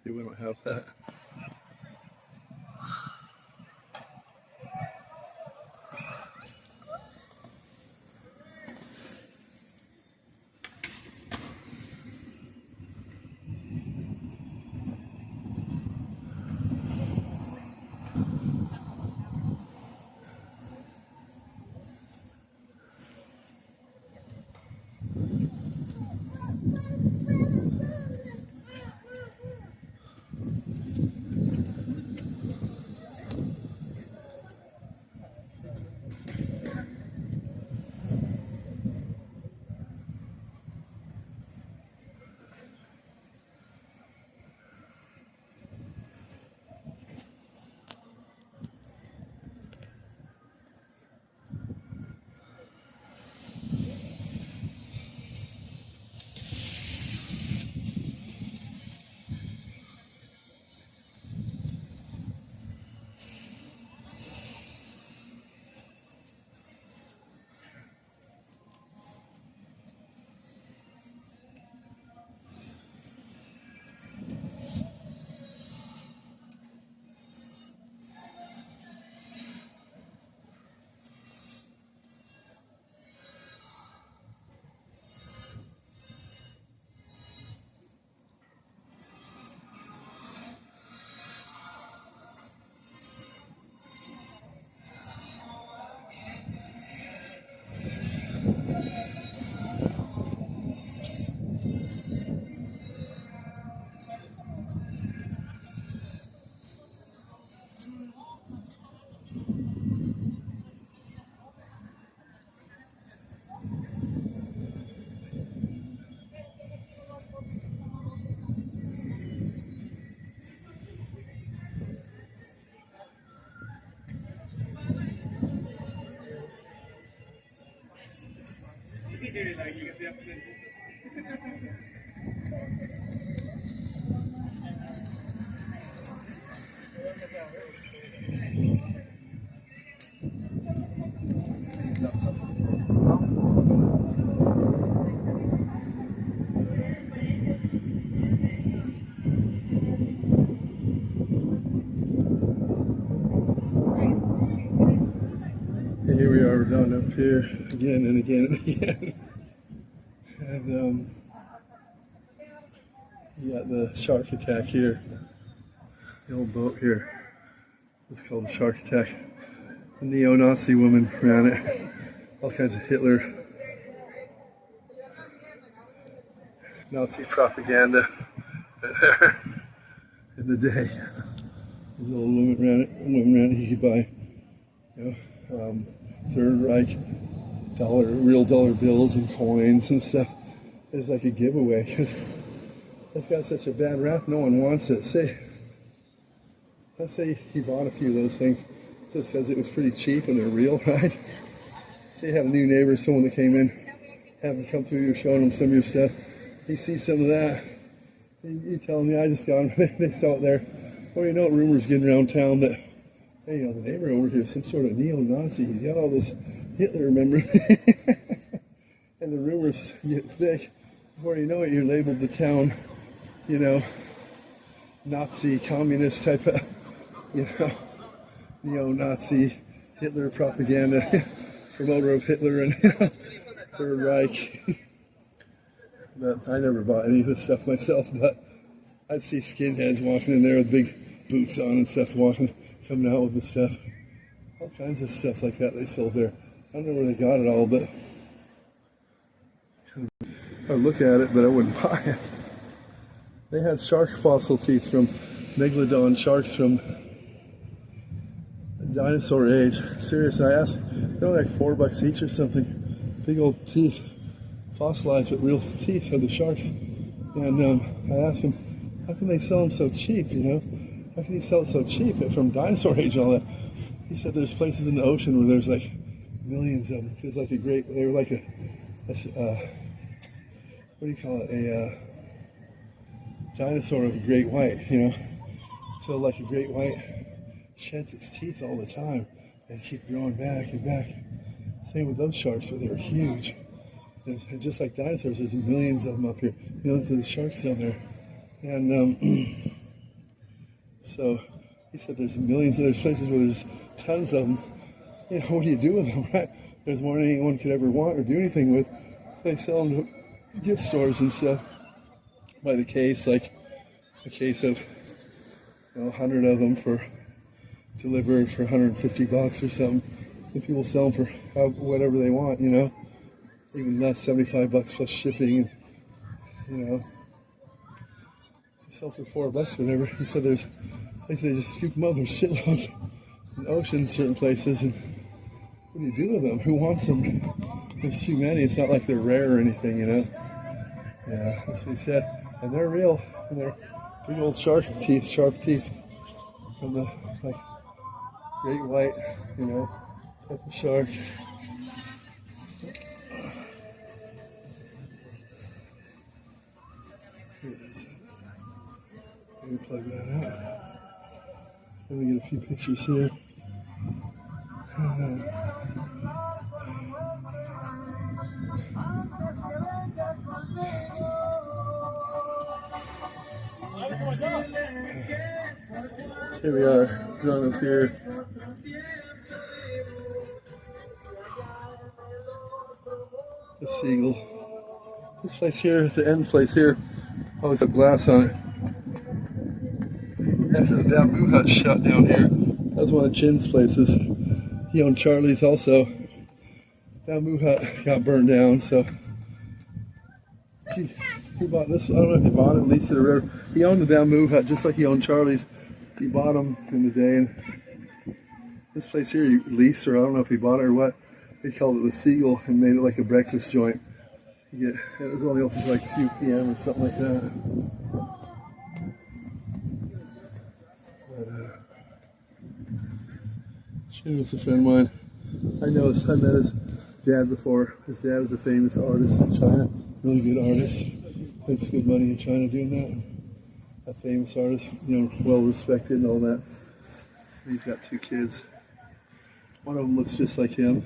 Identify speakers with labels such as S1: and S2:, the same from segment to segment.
S1: We don't have that. And here we are down up here again and again and again. And you got the shark attack here. The old boat here. It's called the Shark Attack. A neo-Nazi woman ran it. All kinds of Hitler, Nazi propaganda there in the day. The little woman ran it. Woman ran it. You could buy, Third Reich real dollar bills and coins and stuff. It's like a giveaway because it's got such a bad rap. No one wants it. Let's say he bought a few of those things just because it was pretty cheap and they're real, right? Say you have a new neighbor, someone that came in, have him come through, you're showing him some of your stuff. He sees some of that. You tell him, yeah, I just got them. They sell it there. Well, you know, rumors getting around town that, hey, the neighbor over here is some sort of neo-Nazi. He's got all this Hitler memory. And the rumors get thick. Before you know it, you're labeled the town, Nazi, communist type of, neo-Nazi, Hitler propaganda, promoter of Hitler and Third Reich. But I never bought any of this stuff myself, but I'd see skinheads walking in there with big boots on and stuff, coming out with the stuff. All kinds of stuff like that they sold there. I don't know where they got it all, but I'd look at it, but I wouldn't buy it. They had shark fossil teeth from megalodon sharks from the dinosaur age. Seriously, I asked, they're like $4 each or something. Big old teeth, fossilized but real teeth of the sharks. And I asked him, how can they sell them so cheap, How can you sell it so cheap from dinosaur age and all that? He said there's places in the ocean where there's like millions of them. It was like they were like a what do you call it? A dinosaur of a great white, So like a great white sheds its teeth all the time and keep growing back and back. Same with those sharks, but they were huge. There's, just like dinosaurs, there's millions of them up here. Millions of the sharks down there. And So he said there's millions, there's places where there's tons of them. You know, what do you do with them, right? There's more than anyone could ever want or do anything with. They sell them to gift stores and stuff by the case, like a case of 100 of them for delivered for $150 or something. And people sell them for whatever they want, you know, even not $75 plus shipping. And, they sell for $4, whatever. He said there's places they just scoop them up. There's shitloads in the ocean in certain places, and what do you do with them? Who wants them? There's too many. It's not like they're rare or anything, you know. Yeah, that's what he said. And they're real, and they're big old sharp teeth from the great white, type of shark. Here it is. Let me plug that out. Let me get a few pictures here. Here we are, drawn up here. The seagull. This place here, the end place here, always have glass on it. After the bamboo hut shut down here, that was one of Chin's places. He owned Charlie's also. Bamboo hut got burned down, so he bought this. I don't know if he bought it, leased it, or whatever. He owned the bamboo hut just like he owned Charlie's. He bought them in the day, and this place here he leased, or I don't know if he bought it or what. They called it the Seagull and made it like a breakfast joint. It was only open till like 2 p.m. or something like that. Chin was a friend of mine. I met his dad before. His dad was a famous artist in China, really good artist. Makes good money in China doing that. A famous artist, well respected and all that. He's got 2 kids. One of them looks just like him,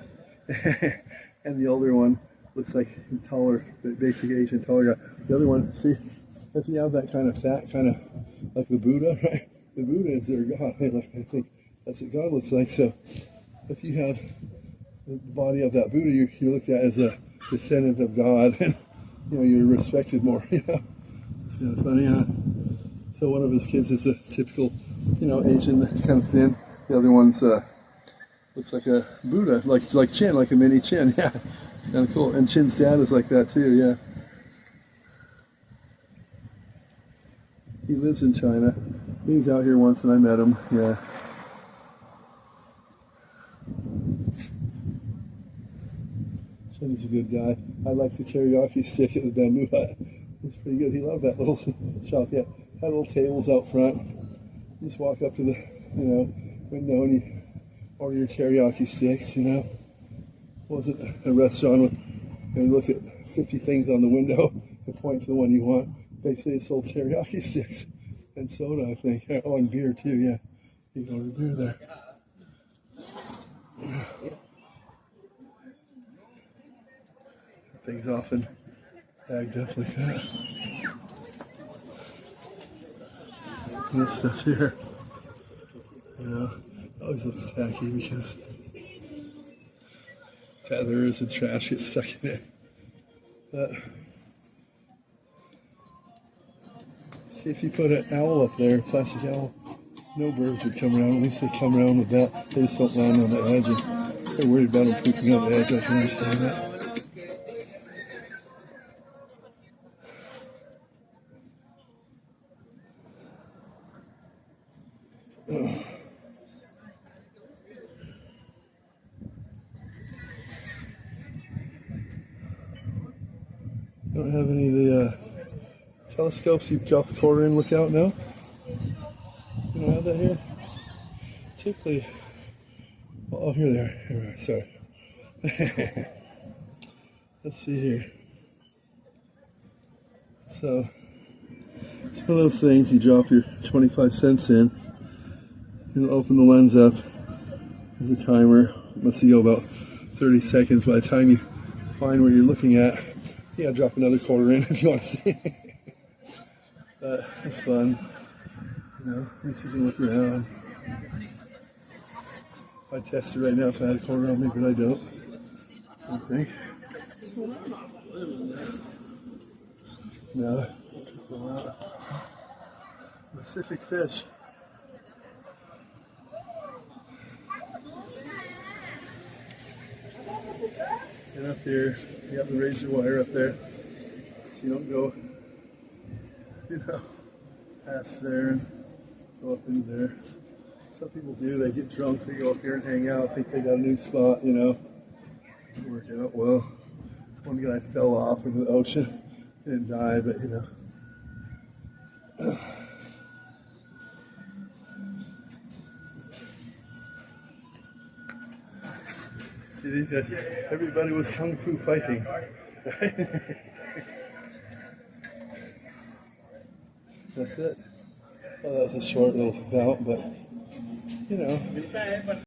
S1: and the older one looks like taller, basic Asian taller guy. The other one, see, if you have that kind of fat, kind of like the Buddha, right? The Buddha is their God. I think that's what God looks like. So if you have the body of that Buddha, you're looked at as a descendant of God, and you're respected more. It's kind of funny, huh? So one of his kids is a typical, Asian, kind of thin. The other one's looks like a Buddha, like Chin, like a mini Chin. Yeah, it's kind of cool. And Chin's dad is like that too. Yeah. He lives in China. He was out here once, and I met him. Yeah. Chin's a good guy. I like the teriyaki stick at the bamboo hut. It's pretty good. He loved that little shop. Yeah, had little tables out front. You just walk up to the, window and you order your teriyaki sticks. Was it a restaurant with, look at 50 things on the window and point to the one you want. Basically, it sold teriyaki sticks and soda, I think. Oh, and beer too. Yeah, you can order beer there. Things often bagged up like that. And this stuff here, always looks tacky because feathers and trash get stuck in it. But see, if you put an owl up there, a plastic owl, no birds would come around. At least they come around with that. They just don't land on the edge. And they're worried about them pooping on the edge. I can understand that. Don't have any of the telescopes you drop the quarter in, look out now? You don't have that here? Typically, oh, here they are. Here we are, sorry. Let's see here. So, it's one of those things you drop your 25 cents in, and open the lens up. There's a timer. It must go about 30 seconds. By the time you find what you're looking at, you gotta drop another quarter in if you want to see it. But it's fun. know, at least you can look around. I'd test it right now if I had a quarter on me, but I don't. I think. No. Pacific fish. And up here, you got the razor wire up there, so you don't go, you know, past there and go up into there. Some people do, they get drunk, they go up here and hang out, think they got a new spot, you know. Doesn't work out well. One guy fell off into the ocean, didn't die, but you know. See these guys, everybody was kung fu fighting. That's it. Well, that was a short little bout, but you know.